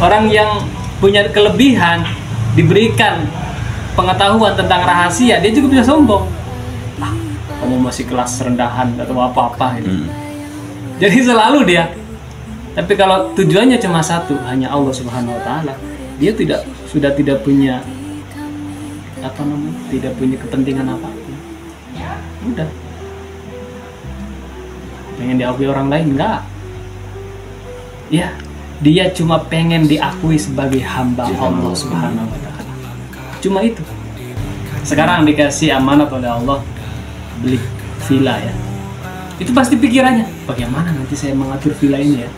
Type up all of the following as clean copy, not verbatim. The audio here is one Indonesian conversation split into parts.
Orang yang punya kelebihan diberikan pengetahuan tentang rahasia, dia juga bisa sombong. Ah, kamu masih kelas rendahan atau apa-apa gitu. Jadi selalu dia. Tapi kalau tujuannya cuma satu, hanya Allah Subhanahu wa taala, dia sudah tidak punya tidak punya kepentingan apapun. Udah. Pengen diakui orang lain enggak? Ya, dia cuma pengen diakui sebagai hamba Allah Subhanahu wa taala. Cuma itu. Sekarang dikasih amanat oleh Allah beli villa ya. Itu pasti pikirannya, bagaimana nanti saya mengatur villa ini ya?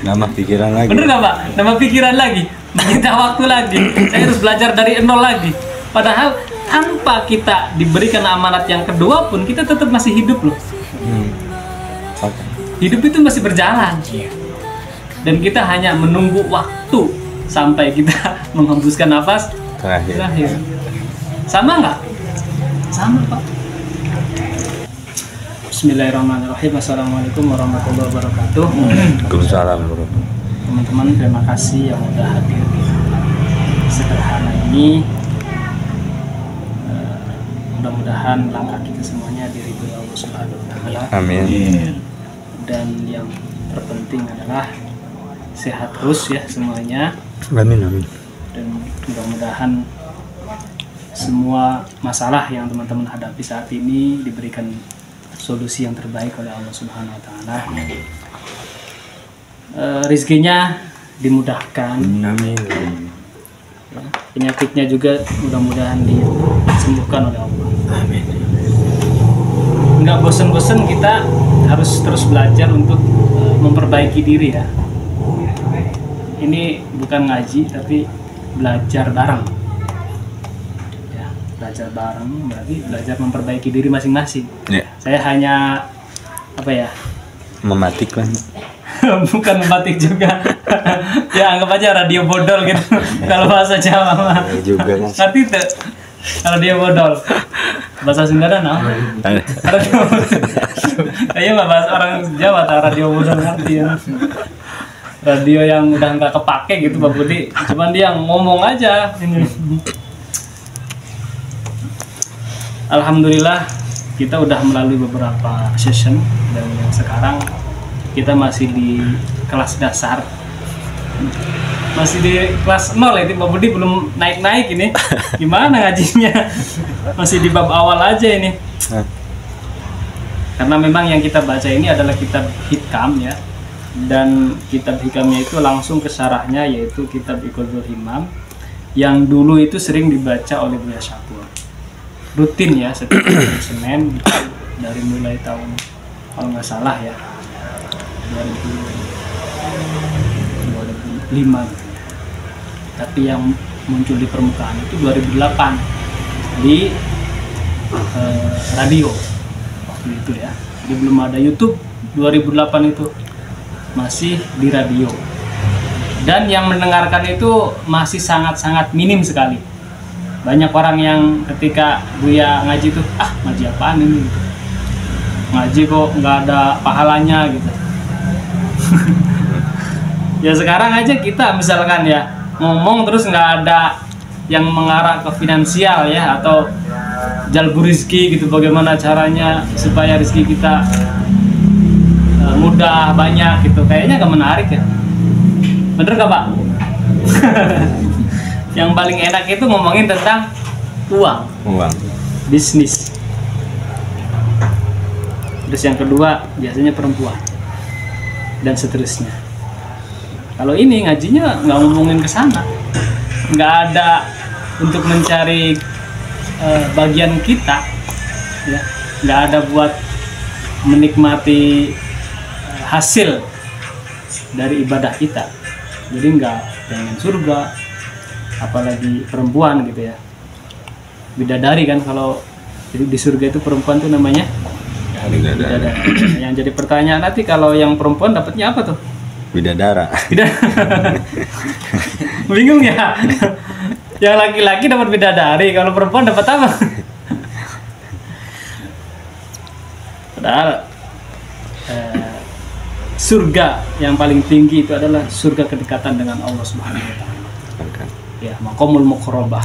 Nama pikiran lagi. Bener nggak Pak? Nama pikiran lagi, menyita waktu lagi. Saya harus belajar dari nol lagi. Padahal tanpa kita diberikan amanat yang kedua pun kita tetap masih hidup loh. Hidup itu masih berjalan. Dan kita hanya menunggu waktu sampai kita menghembuskan nafas terakhir. Sama nggak? Sama Pak. Bismillahirrahmanirrahim. Assalamualaikum warahmatullahi wabarakatuh. Waalaikumsalam. Teman-teman, terima kasih yang udah hadir di sederhana ini. Mudah-mudahan langkah kita semuanya diridhoi Allah Subhanahu wa taala. Amin. Dan yang terpenting adalah sehat terus ya semuanya. Amin. Dan mudah-mudahan semua masalah yang teman-teman hadapi saat ini diberikan solusi yang terbaik oleh Allah Subhanahu wa taala. Rizkinya dimudahkan. Amin. Ya, penyakitnya juga mudah-mudahan disembuhkan oleh Allah. Amin. Nggak bosan-bosan kita harus terus belajar untuk memperbaiki diri ya. Ini bukan ngaji tapi belajar bareng. Ya, belajar bareng berarti belajar memperbaiki diri masing-masing. Ya. Saya hanya Mematik kan. bukan membatik juga. Ya anggap aja radio bodol gitu. Kalau bahasa Jawa mah. Ya juga kan. Ngerti tuh. Radio bodol. Bahasa Sunda nah. Radio. Ayo mah bahasa orang Jawa tak radio bodol ngerti ya. Radio yang udah nggak kepake gitu Pak Budi. Cuman dia ngomong aja ini. Alhamdulillah kita udah melalui beberapa session dan yang sekarang kita masih di kelas dasar, masih di kelas 0 ya, Pak Budi belum naik-naik ini. Gimana ngajinya? Masih di bab awal aja ini. Karena memang yang kita baca ini adalah kitab hikam ya, dan kitab hikamnya itu langsung ke syarahnya yaitu kitab Iqadul Himam yang dulu itu sering dibaca oleh Buya Syakur. Rutin ya setiap hari Senin gitu, dari mulai tahun kalau nggak salah ya 2005 gitu. Tapi yang muncul di permukaan itu 2008 di radio waktu itu ya. Jadi belum ada YouTube. 2008 itu masih di radio. Dan yang mendengarkan itu masih sangat-sangat minim sekali. Banyak orang yang ketika Buya ngaji tuh, ngaji apaan ini gitu. Ngaji kok nggak ada pahalanya gitu. Ya sekarang aja kita misalkan ya ngomong terus nggak ada yang mengarah ke finansial ya atau jalbu rizki gitu, bagaimana caranya supaya rizki kita mudah banyak gitu, kayaknya nggak menarik ya. Bener gak Pak? Yang paling enak itu ngomongin tentang uang, bisnis. Terus yang kedua biasanya perempuan dan seterusnya. Kalau ini ngajinya nggak ngomongin ke sana, nggak ada untuk mencari bagian kita, ya, nggak ada buat menikmati hasil dari ibadah kita. Jadi nggak pengen surga, apalagi perempuan gitu ya, bidadari kan. Kalau jadi di surga itu perempuan tuh namanya bidadari. Yang jadi pertanyaan nanti, kalau yang perempuan dapatnya apa tuh? Bidadara. Bingung ya. Yang laki-laki dapat bidadari, kalau perempuan dapat apa? Padahal surga yang paling tinggi itu adalah surga kedekatan dengan Allah Subhanahu wa taala. Ya, maqamul muqarrabah.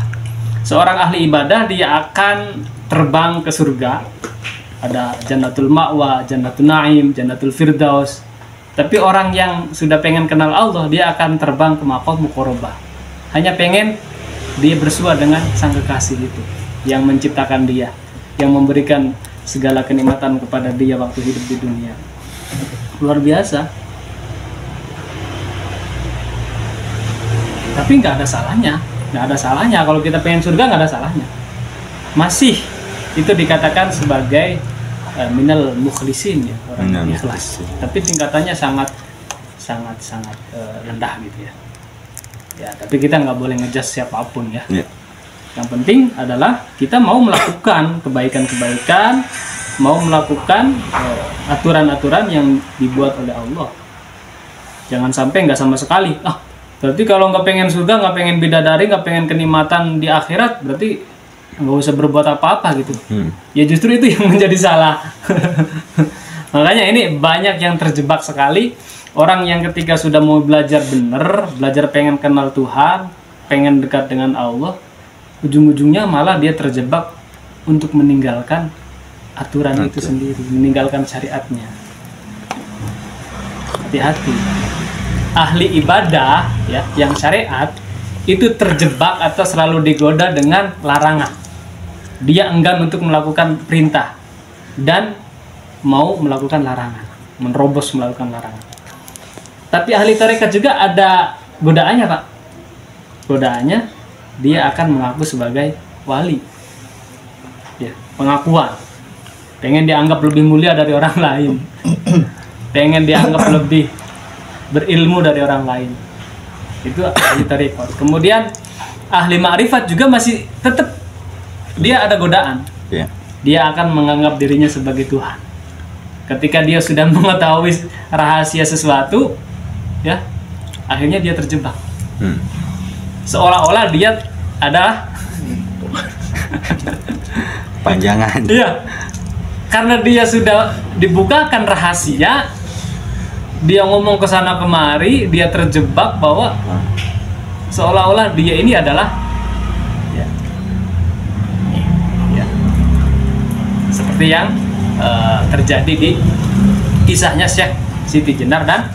Seorang ahli ibadah dia akan terbang ke surga. Ada Jannatul Ma'wa, Jannatul Na'im, Jannatul Firdaus. Tapi orang yang sudah pengen kenal Allah, dia akan terbang ke maqam muqarrabah. Hanya pengen dia bersua dengan sang kekasih itu yang menciptakan dia, yang memberikan segala kenikmatan kepada dia waktu hidup di dunia. Luar biasa. Tapi nggak ada salahnya kalau kita pengen surga, nggak ada salahnya. Masih itu dikatakan sebagai minal mukhlisin, ya, orang yang ikhlas. Tapi tingkatannya sangat rendah gitu ya. Ya, tapi kita nggak boleh ngejudge siapapun ya. Yang penting adalah kita mau melakukan kebaikan-kebaikan, mau melakukan aturan-aturan yang dibuat oleh Allah. Jangan sampai nggak sama sekali. Berarti kalau nggak pengen surga, nggak pengen bidadari, nggak pengen kenikmatan di akhirat, berarti nggak usah berbuat apa-apa gitu. Ya justru itu yang menjadi salah. Makanya ini banyak yang terjebak sekali. Orang yang ketika sudah mau belajar bener, belajar pengen kenal Tuhan, pengen dekat dengan Allah, ujung-ujungnya malah dia terjebak untuk meninggalkan aturan itu sendiri, meninggalkan syariatnya. Hati-hati. Ahli ibadah ya, yang syariat itu terjebak atau selalu digoda dengan larangan. Dia enggan untuk melakukan perintah dan mau melakukan larangan, menerobos melakukan larangan. Tapi ahli tarekat juga ada godaannya, Pak. Godaannya dia akan mengaku sebagai wali. Ya, pengakuan. Pengen dianggap lebih mulia dari orang lain. Pengen dianggap lebih berilmu dari orang lain. Itu ahli tarekat. Kemudian ahli ma'rifat juga masih tetap dia ada godaan. Dia akan menganggap dirinya sebagai Tuhan. Ketika dia sudah mengetahui rahasia sesuatu, ya, akhirnya dia terjebak. Seolah-olah dia adalah panjangan. Iya. Karena dia sudah dibukakan rahasia, dia ngomong ke sana kemari, dia terjebak bahwa seolah-olah dia ini adalah ya, seperti yang terjadi di kisahnya Syekh Siti Jenar dan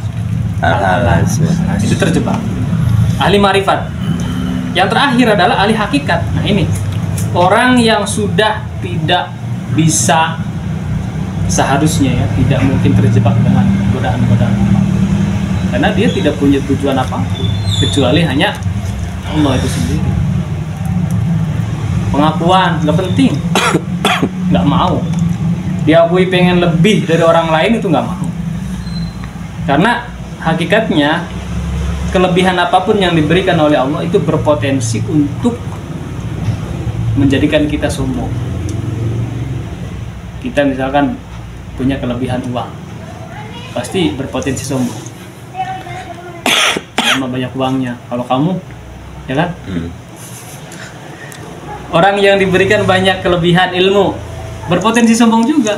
Al-Halas. Itu terjebak. Ahli marifat. Yang terakhir adalah ahli hakikat. Nah ini orang yang sudah tidak bisa, seharusnya ya, tidak mungkin terjebak dengan godaan-godaan apapun. Karena dia tidak punya tujuan apapun kecuali hanya Allah itu sendiri. Pengakuan nggak penting, nggak mau. Diakui pengen lebih dari orang lain itu nggak mau. Karena hakikatnya kelebihan apapun yang diberikan oleh Allah itu berpotensi untuk menjadikan kita sombong. Kita misalkan punya kelebihan uang, pasti berpotensi sombong. Sama banyak uangnya. Kalau kamu, ya kan? Orang yang diberikan banyak kelebihan ilmu berpotensi sombong juga,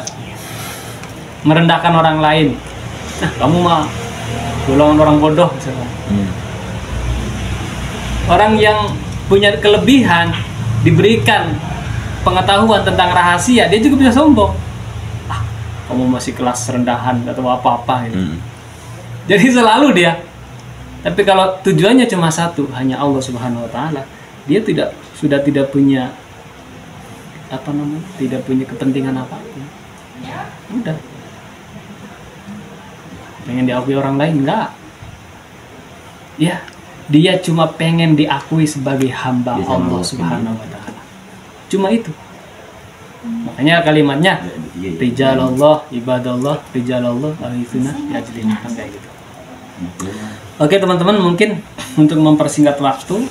merendahkan orang lain. Nah, kamu mah golongan orang bodoh misalkan. Orang yang punya kelebihan diberikan pengetahuan tentang rahasia, dia juga bisa sombong. Kamu masih kelas rendahan atau apa-apa gitu. Jadi selalu dia. Tapi kalau tujuannya cuma satu, hanya Allah Subhanahu wa taala, dia sudah tidak punya tidak punya kepentingan apapun. Udah. Pengen diakui orang lain enggak. Ya, dia cuma pengen diakui sebagai hamba Allah Subhanahu wa taala. Cuma itu. Makanya kalimatnya rijalallah, ibadallah, rijalallah, alifuna, yajlin, kayak gitu. Oke teman-teman, mungkin untuk mempersingkat waktu,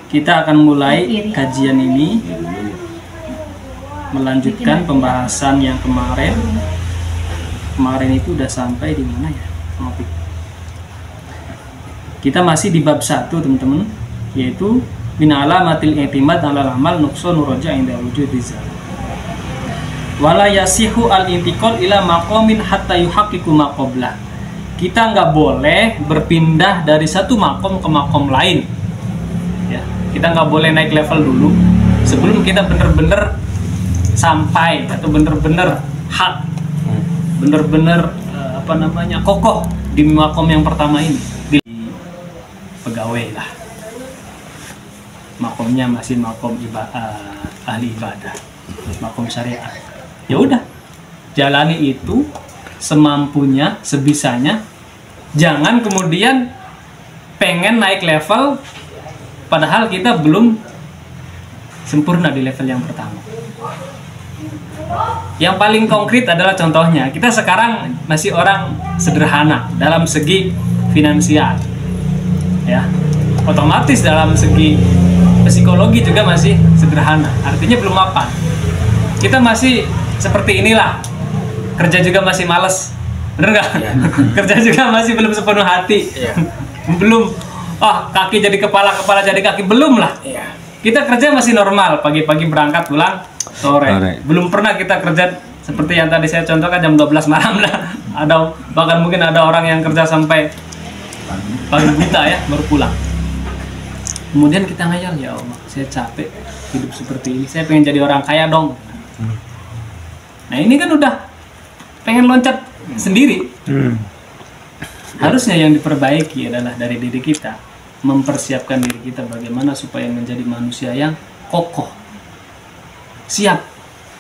kita akan mulai kajian ini, melanjutkan pembahasan yang kemarin. Kemarin itu udah sampai di mana ya? Kita masih di bab 1 teman-teman, yaitu min alamatil i'timad 'alal amal nuqsanu raja' inda wujudi zat. wala yasihu al-intiqal ila maqamin hatta yuhaqqiqu ma qablah. Kita nggak boleh berpindah dari satu makom ke makom lain. Ya, kita nggak boleh naik level dulu sebelum kita bener-bener sampai atau bener-bener hak, bener-bener kokoh di makom yang pertama ini. Di pegawai lah, makomnya masih makom ahli ibadah, makom syariat. Ya udah, jalani itu semampunya, sebisanya. Jangan kemudian pengen naik level padahal kita belum sempurna di level yang pertama. Yang paling konkret adalah contohnya, kita sekarang masih orang sederhana dalam segi finansial, ya. Otomatis dalam segi psikologi juga masih sederhana, artinya belum mapan. Kita masih seperti inilah, kerja juga masih males, bener nggak? Ya. Kerja juga masih belum sepenuh hati, ya. Belum, kaki jadi kepala, kepala jadi kaki, belum lah. Ya. Kita kerja masih normal, pagi-pagi berangkat, pulang sore. Belum pernah kita kerja seperti yang tadi saya contohkan jam 12 malam lah. Bahkan mungkin ada orang yang kerja sampai pagi buta ya, baru pulang. Kemudian kita ngayal, ya Allah, saya capek hidup seperti ini, saya pengen jadi orang kaya dong. Nah ini kan udah pengen loncat sendiri. Harusnya yang diperbaiki adalah dari diri kita, mempersiapkan diri kita bagaimana supaya menjadi manusia yang kokoh, siap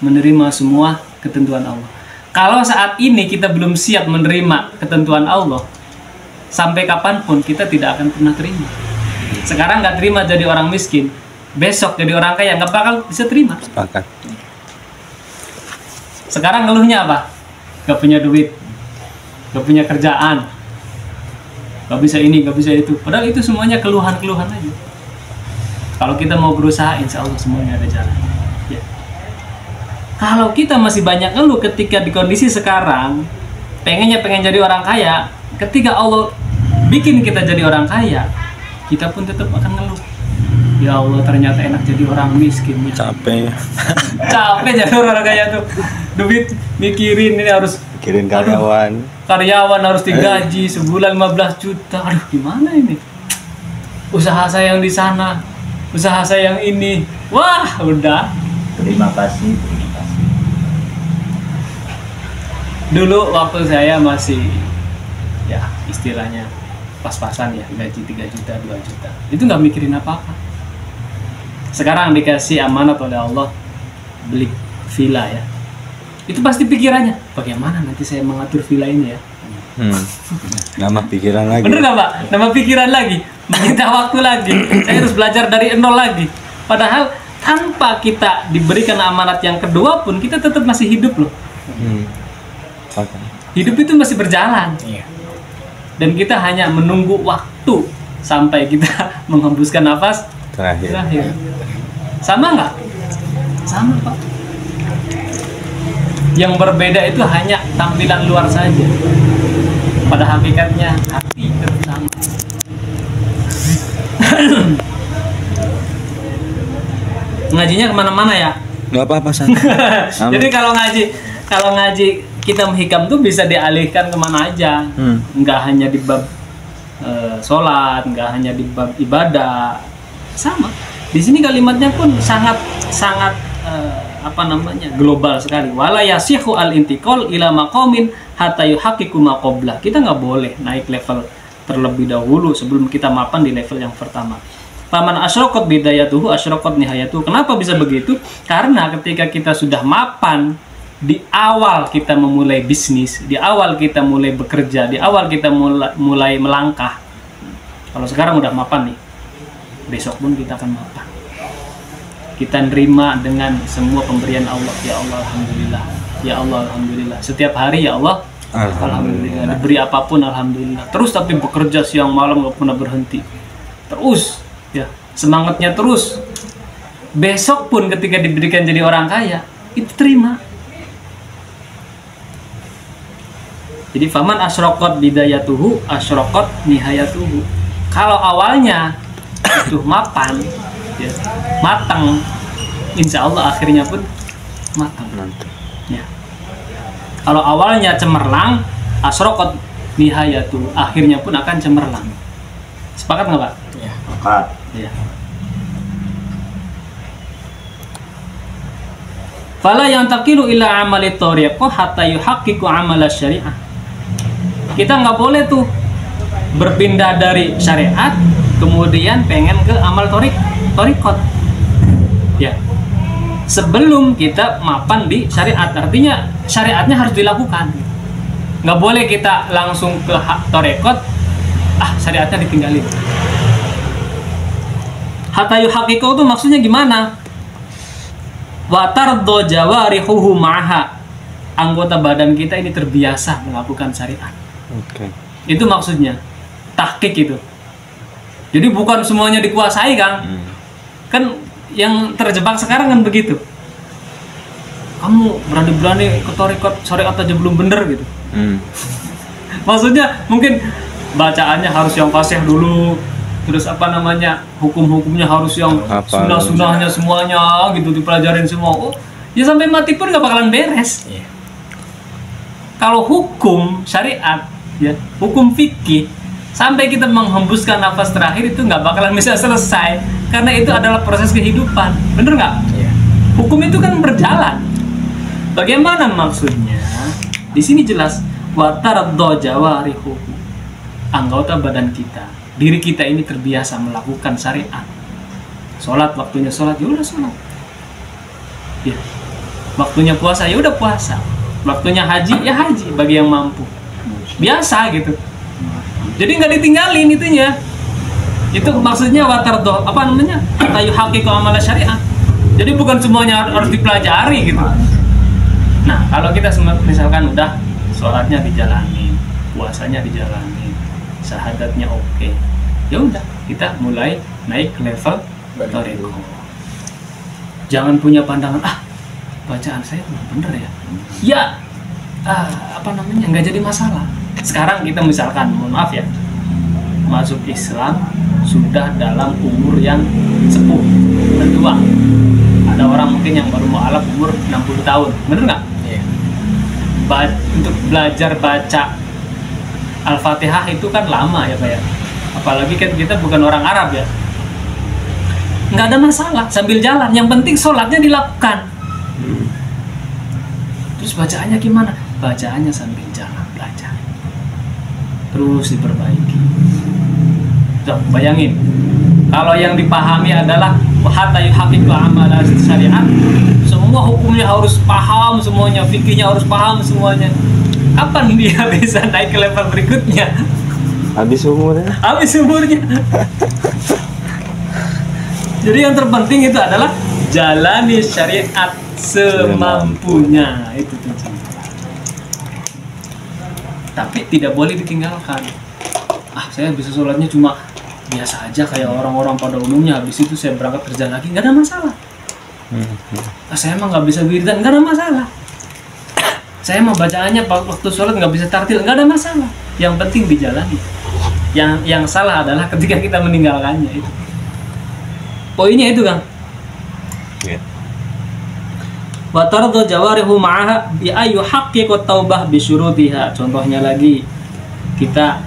menerima semua ketentuan Allah. Kalau saat ini kita belum siap menerima ketentuan Allah, sampai kapanpun kita tidak akan pernah terima. Sekarang nggak terima jadi orang miskin, besok jadi orang kaya nggak bakal bisa terima. Sepakat. Sekarang ngeluhnya apa? Gak punya duit, gak punya kerjaan, gak bisa ini, gak bisa itu. Padahal itu semuanya keluhan-keluhan aja. Kalau kita mau berusaha, insya Allah semuanya ada jalan. Ya. Kalau kita masih banyak ngeluh ketika di kondisi sekarang, pengen jadi orang kaya, ketika Allah bikin kita jadi orang kaya, kita pun tetap akan ngeluh. Ya Allah, ternyata enak jadi orang miskin. Capek. Capek jadi orang kaya tuh. Duit mikirin ini harus mikirin karyawan. Karyawan harus digaji sebulan 15 juta. Aduh, gimana ini? Usaha saya yang di sana, usaha saya yang ini. Wah, udah. Terima kasih. Dulu waktu saya masih ya istilahnya pas-pasan ya, gaji 3 juta, 2 juta. Itu nggak mikirin apa-apa. Sekarang dikasih amanat oleh Allah beli villa ya, itu pasti pikirannya bagaimana nanti saya mengatur villa ini ya. Nama pikiran lagi. Bener nggak Pak? Nama pikiran lagi, meminta waktu lagi. Saya harus belajar dari nol lagi. Padahal tanpa kita diberikan amanat yang kedua pun kita tetap masih hidup loh. Hidup itu masih berjalan. Dan kita hanya menunggu waktu sampai kita menghembuskan nafas terakhir. Sama nggak? Sama Pak. Yang berbeda itu hanya tampilan luar saja. Pada hakikatnya hati tetap sama. Ngajinya kemana-mana ya? Nggak apa-apa San. Jadi kalau ngaji kita menghikam tuh bisa dialihkan kemana aja. Nggak hanya di bab sholat, nggak hanya di bab ibadah. Sama. Di sini kalimatnya pun sangat global sekali. Wala yasihu al-intiqal ila maqamin hatta yuhaqqiqu ma qablah. Kita nggak boleh naik level terlebih dahulu sebelum kita mapan di level yang pertama. Faman asyraqat bidayatuhu asyraqat nihayatuhu. Kenapa bisa begitu? Karena ketika kita sudah mapan di awal kita memulai bisnis, di awal kita mulai bekerja, di awal kita mulai melangkah. Kalau sekarang udah mapan nih, besok pun kita akan mapan. Kita nerima dengan semua pemberian Allah. Ya Allah, alhamdulillah. Ya Allah, alhamdulillah. Setiap hari ya Allah, alhamdulillah. Diberi apapun alhamdulillah. Terus tapi bekerja siang malam nggak pernah berhenti. Terus ya, semangatnya terus. Besok pun ketika diberikan jadi orang kaya, itu terima. Jadi faman asyraqat bidayatuhu asyraqat nihayatuhu. Kalau awalnya itu mapan, ya, matang, insya Allah akhirnya pun matang. Kalau awalnya cemerlang, asrokot nihayatu, akhirnya pun akan cemerlang. Sepakat nggak Pak? Ya. Sepakat. Iya. Fala yang takilu ila amali thariqah hatta yuhaqqiqu amala syariah. Kita nggak boleh tuh berpindah dari syariat kemudian pengen ke amal thariqat. Ya. Sebelum kita mapan di syariat, artinya syariatnya harus dilakukan. Nggak boleh kita langsung ke thariqat, syariatnya ditinggalin. Hatta yuhaqqiqu itu maksudnya gimana? Wa tardo jawarihuhu ma'aha, anggota badan kita ini terbiasa melakukan syariat. Oke. Itu maksudnya tahqiq itu. Jadi bukan semuanya dikuasai Kang. Kan yang terjebak sekarang kan begitu. Kamu berani-berani ke thariqat, syariat aja belum bener gitu. Maksudnya mungkin bacaannya harus yang fasih dulu, terus hukum-hukumnya harus yang sunnah-sunnahnya semuanya gitu dipelajarin semua. Oh, ya sampai mati pun gak bakalan beres. Iya. Kalau hukum syariat, ya hukum fikih, sampai kita menghembuskan nafas terakhir itu nggak bakalan bisa selesai, karena itu adalah proses kehidupan, bener nggak? Iya. Hukum itu kan berjalan. Bagaimana maksudnya? Di sini jelas wataraddo jawarihu, anggota badan kita, diri kita ini terbiasa melakukan syariat. Sholat, waktunya sholat, ya udah sholat. Ya. Waktunya puasa, ya udah puasa. Waktunya haji, ya haji bagi yang mampu. Biasa gitu. Jadi nggak ditinggalin itunya. Itu maksudnya watardo, tayu haqiqo amala syariat. Jadi bukan semuanya harus dipelajari gitu. Nah, kalau kita misalkan udah sholatnya dijalanin, puasanya dijalanin, syahadatnya oke, ya udah kita mulai naik ke level thariqah. Jangan punya pandangan bacaan saya belum bener ya. Ya, nggak jadi masalah. Sekarang kita misalkan, mohon maaf ya, masuk Islam sudah dalam umur yang sepuh dan tua. Ada orang mungkin yang baru mualaf umur 60 tahun, bener nggak? Iya. Untuk belajar baca Al-Fatihah itu kan lama ya Pak ya. Apalagi kan kita bukan orang Arab ya. Nggak ada masalah sambil jalan. Yang penting sholatnya dilakukan. Terus bacaannya gimana? Bacaannya sambil jalan belajar. Terus diperbaiki. Coba bayangin. Kalau yang dipahami adalah hatta yuhaqqiqu amala syariat, semua hukumnya harus paham semuanya, fikihnya harus paham semuanya. Kapan dia bisa naik ke level berikutnya? Habis umurnya. Habis umurnya. Jadi yang terpenting itu adalah jalani syariat semampunya, itu kuncinya. Tapi tidak boleh ditinggalkan. Saya bisa sholatnya cuma biasa aja kayak orang-orang pada umumnya, habis itu saya berangkat kerja lagi, nggak ada masalah. Saya emang nggak bisa wiridan, nggak ada masalah. Saya mau bacaannya waktu sholat nggak bisa tartil, nggak ada masalah. Yang penting dijalani. Yang salah adalah ketika kita meninggalkannya itu. Poinnya itu Kang. Wa tardu jawarihu ma'aha bi ayu haqqiqut taubah bi syurutiha. Contohnya lagi, kita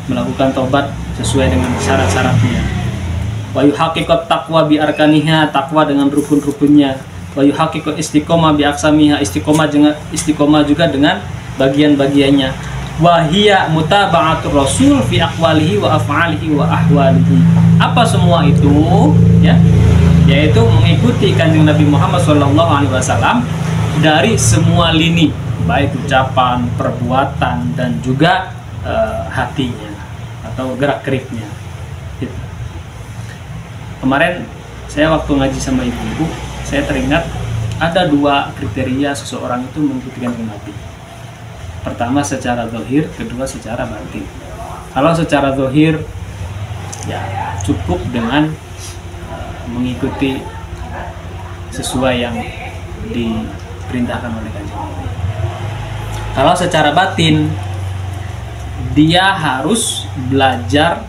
melakukan taubat sesuai dengan syarat-syaratnya. Wa yuhaqqiqut taqwa bi arkaniha, taqwa dengan rukun-rukunnya. Wa yuhaqqiqut istiqomah bi aqsamiha, istiqomah juga dengan bagian-bagiannya. Wa hiya mutaba'atur rasul fi aqwalihi wa af'alihi wa ahwalihi. Apa semua itu? Ya, yaitu mengikuti Kanjeng Nabi Muhammad SAW dari semua lini, baik ucapan, perbuatan, dan juga hatinya atau gerak-geriknya. Gitu. Kemarin saya waktu ngaji sama ibu-ibu, saya teringat ada 2 kriteria seseorang itu mengikuti Kanjeng Nabi. Pertama secara zahir, kedua secara batin. Kalau secara zahir, ya cukup dengan mengikuti sesuai yang diperintahkan oleh Kanjeng Nabi. Kalau secara batin, dia harus belajar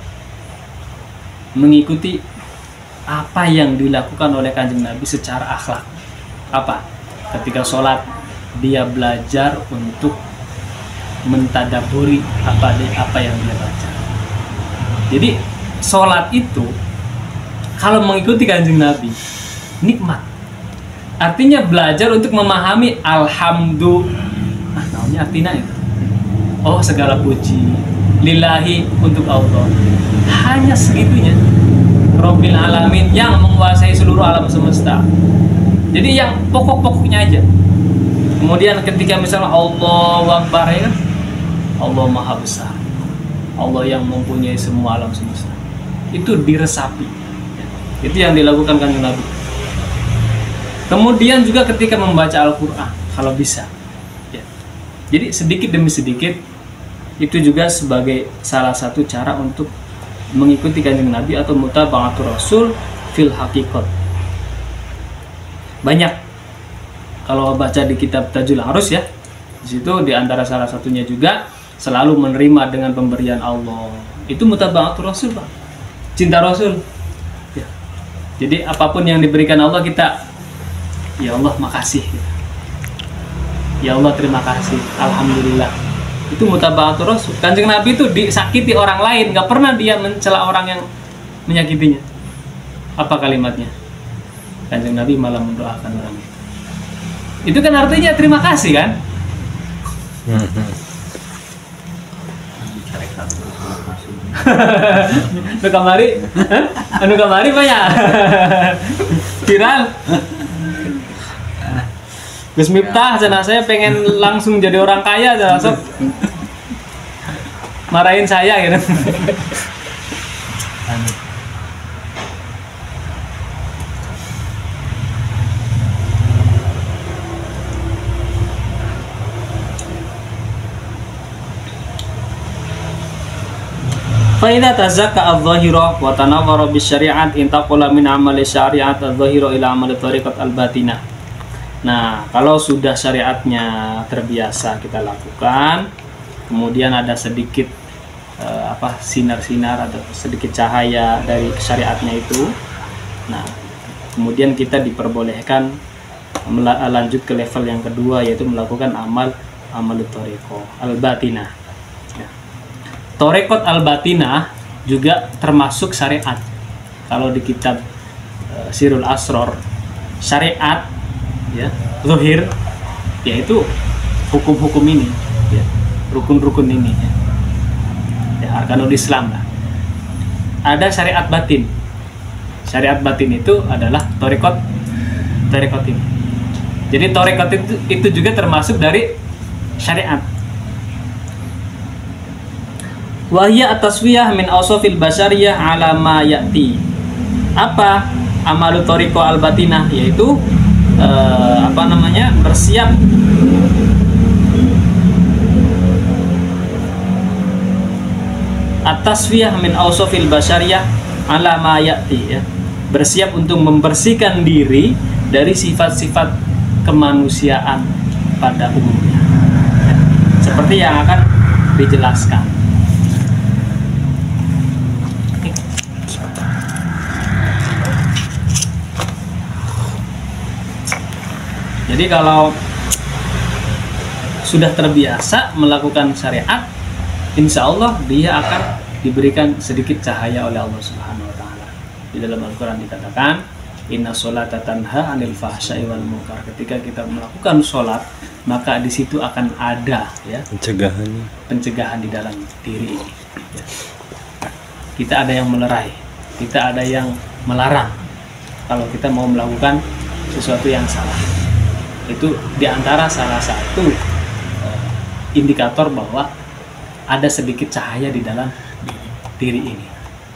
mengikuti apa yang dilakukan oleh Kanjeng Nabi secara akhlak. Apa? Ketika sholat dia belajar untuk mentadaburi apa yang dia baca. Jadi sholat itu kalau mengikuti Kanjeng Nabi nikmat. Artinya belajar untuk memahami alhamdulillah, namanya artinya itu. Oh, segala puji lillahi untuk Allah. Hanya segitunya. Rabbil alamin yang menguasai seluruh alam semesta. Jadi yang pokok-pokoknya aja. Kemudian ketika misalnya Allahu Akbar, ya kan? Allah Maha Besar. Allah yang mempunyai semua alam semesta. Itu diresapi. Itu yang dilakukan Kanjeng Nabi. Kemudian juga ketika membaca Al-Quran, kalau bisa, ya. Jadi sedikit demi sedikit itu juga sebagai salah satu cara untuk mengikuti Kanjeng Nabi atau mutaba'atur Rasul fil haqiqat. Banyak kalau baca di kitab Tajul Arus, ya, di situ di antara salah satunya juga selalu menerima dengan pemberian Allah. Itu mutaba'atur Rasul, Pak. Cinta Rasul. Ya. Jadi apapun yang diberikan Allah kita, ya Allah makasih, ya Allah terima kasih, alhamdulillah. Itu mutaba'atur Rasul. Kanjeng Nabi itu disakiti orang lain, nggak pernah dia mencela orang yang menyakitinya. Apa kalimatnya? Kanjeng Nabi malah mendoakan orang itu. Itu kan artinya terima kasih, kan? Anu kamari banyak viral. Gus Miftah, saya pengen langsung jadi orang kaya, sok marahin saya gitu. Fa'idha tazakka al-zahira wa tanawwara bisyari'at intaqala min amali syari'at al-zahira ila amali tariqat al-batinah. Nah, kalau sudah syariatnya terbiasa kita lakukan, kemudian ada sedikit sinar-sinar atau sedikit cahaya dari syariatnya itu. Nah, kemudian kita diperbolehkan lanjut ke level yang kedua, yaitu melakukan amal tariqah al-batinah. Tariqat al-batinah juga termasuk syariat. Kalau di kitab Sirul Asror, syariat, ya, zahir, yaitu hukum-hukum ini, ya, rukun-rukun ini, ya, arkanul Islam lah. Ada syariat batin. Syariat batin itu adalah tariqat ini. Jadi tariqat itu juga termasuk dari syariat. Wahya at-taswiyah min awsafil basyariyah ala ma ya'ti. Apa amalu tariqah al-batinah? Yaitu bersiap at-taswiyah min awsafil basyariyah ala ma ya'ti, ya. Bersiap untuk membersihkan diri dari sifat-sifat kemanusiaan pada umumnya, ya. Seperti yang akan dijelaskan. Jadi kalau sudah terbiasa melakukan syariat, insya Allah dia akan diberikan sedikit cahaya oleh Allah Subhanahu Wa Taala. Di dalam Al-Quran dikatakan, Inna sholata tanha anil fahsya'i wal munkar. Ketika kita melakukan sholat, maka di situ akan ada, ya, pencegahan di dalam diri ini. Ya. Kita ada yang melerai, kita ada yang melarang. Kalau kita mau melakukan sesuatu yang salah. Itu diantara salah satu indikator bahwa ada sedikit cahaya di dalam diri ini,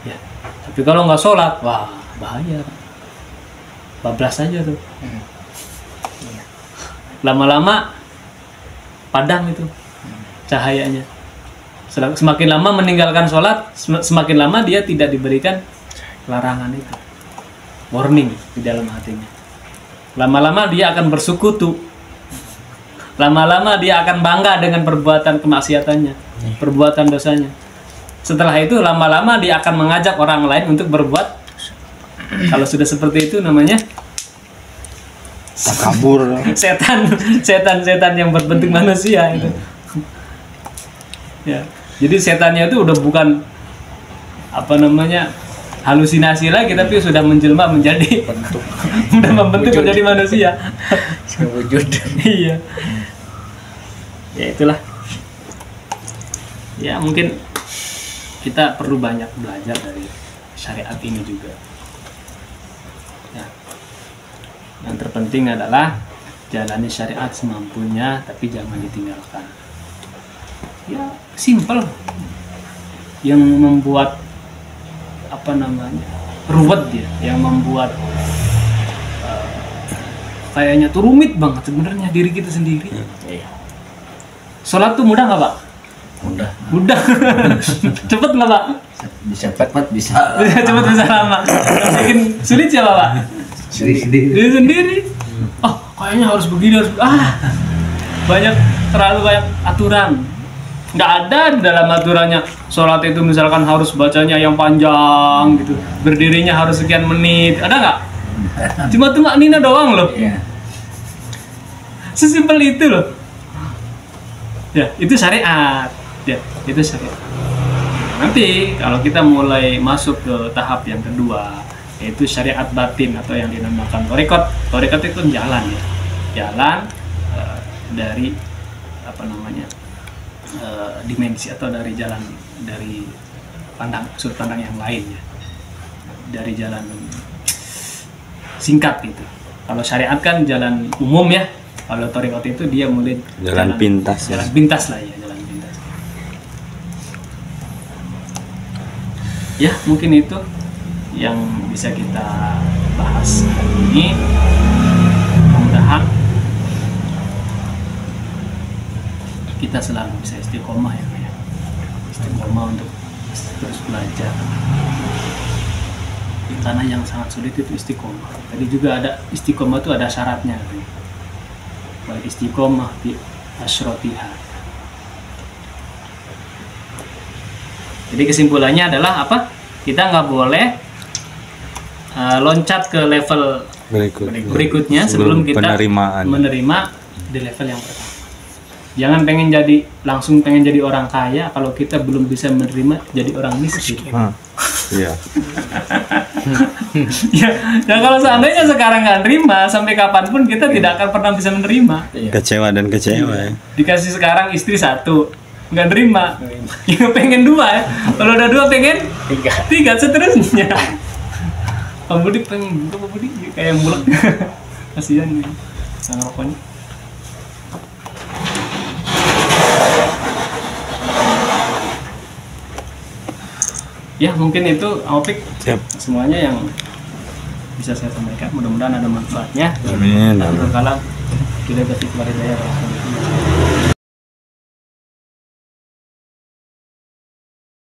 ya. Tapi kalau nggak sholat, wah bahaya, bablas aja tuh. Lama-lama padam itu cahayanya. Semakin lama meninggalkan sholat, semakin lama dia tidak diberikan larangan itu, warning di dalam hatinya. Lama-lama dia akan bersekutu. Lama-lama dia akan bangga dengan perbuatan kemaksiatannya, perbuatan dosanya. Setelah itu lama-lama dia akan mengajak orang lain untuk berbuat. Kalau sudah seperti itu namanya Takabur. setan yang berbentuk manusia itu. Ya, jadi setannya itu udah bukan halusinasi lagi, tapi sudah menjelma menjadi bentuk udah membentuk wujud. menjadi manusia. wujud. Iya. Ya itulah. Ya mungkin kita perlu banyak belajar dari syariat ini juga. Ya. Yang terpenting adalah jalani syariat semampunya, tapi jangan ditinggalkan. Ya simple. Yang membuat ruwet dia, yang membuat kayaknya tuh rumit banget sebenarnya diri kita sendiri. Iya. Sholat tuh mudah nggak Pak? Mudah. Cepet nggak Pak? Bisa cepat bisa. Cepet bisa lama. Yang bikin sulit siapa Pak? Sendiri. Diri sendiri. Oh kayaknya harus begini harus terlalu banyak aturan. Nggak ada di dalam aturannya sholat itu misalkan harus bacanya yang panjang gitu, berdirinya harus sekian menit, ada nggak? Cuma nina doang loh. Iya. Sesimpel itu loh. Ya itu syariat. Ya itu syariat. Nanti kalau kita mulai masuk ke tahap yang kedua, yaitu syariat batin atau yang dinamakan thariqat. Thariqat itu jalan ya, jalan dari dimensi atau dari jalan, dari sudut pandang yang lain ya, dari jalan singkat itu. Kalau syariat kan jalan umum ya, kalau thariqat itu dia mulai Jalan pintas. jalan pintas lah ya, jalan pintas ya. Mungkin itu yang bisa kita bahas hari ini. Mudah-mudahan kita selalu bisa istiqomah ya, istiqomah untuk terus belajar, karena yang sangat sulit itu istiqomah. Tadi juga ada istiqomah itu ada syaratnya, wal istiqomah fi asyratiha. Jadi kesimpulannya adalah apa? Kita nggak boleh loncat ke level berikutnya sebelum kita menerima di level yang pertama. Jangan langsung pengen jadi orang kaya kalau kita belum bisa menerima jadi orang miskin. Iya. ya kalau seandainya sekarang nggak nerima, sampai kapanpun kita tidak akan pernah bisa menerima. Kecewa ya. Dikasih sekarang istri 1, nggak nerima. Ya pengen 2 ya. Kalau udah 2 pengen 3 seterusnya. Pak Budi pengen Pak Budi kayak mulek. Kasihan nih sang rokoknya. Ya mungkin itu topik semuanya yang bisa saya sampaikan. Mudah-mudahan ada manfaatnya. Amin. Kalau kita berarti keluar dari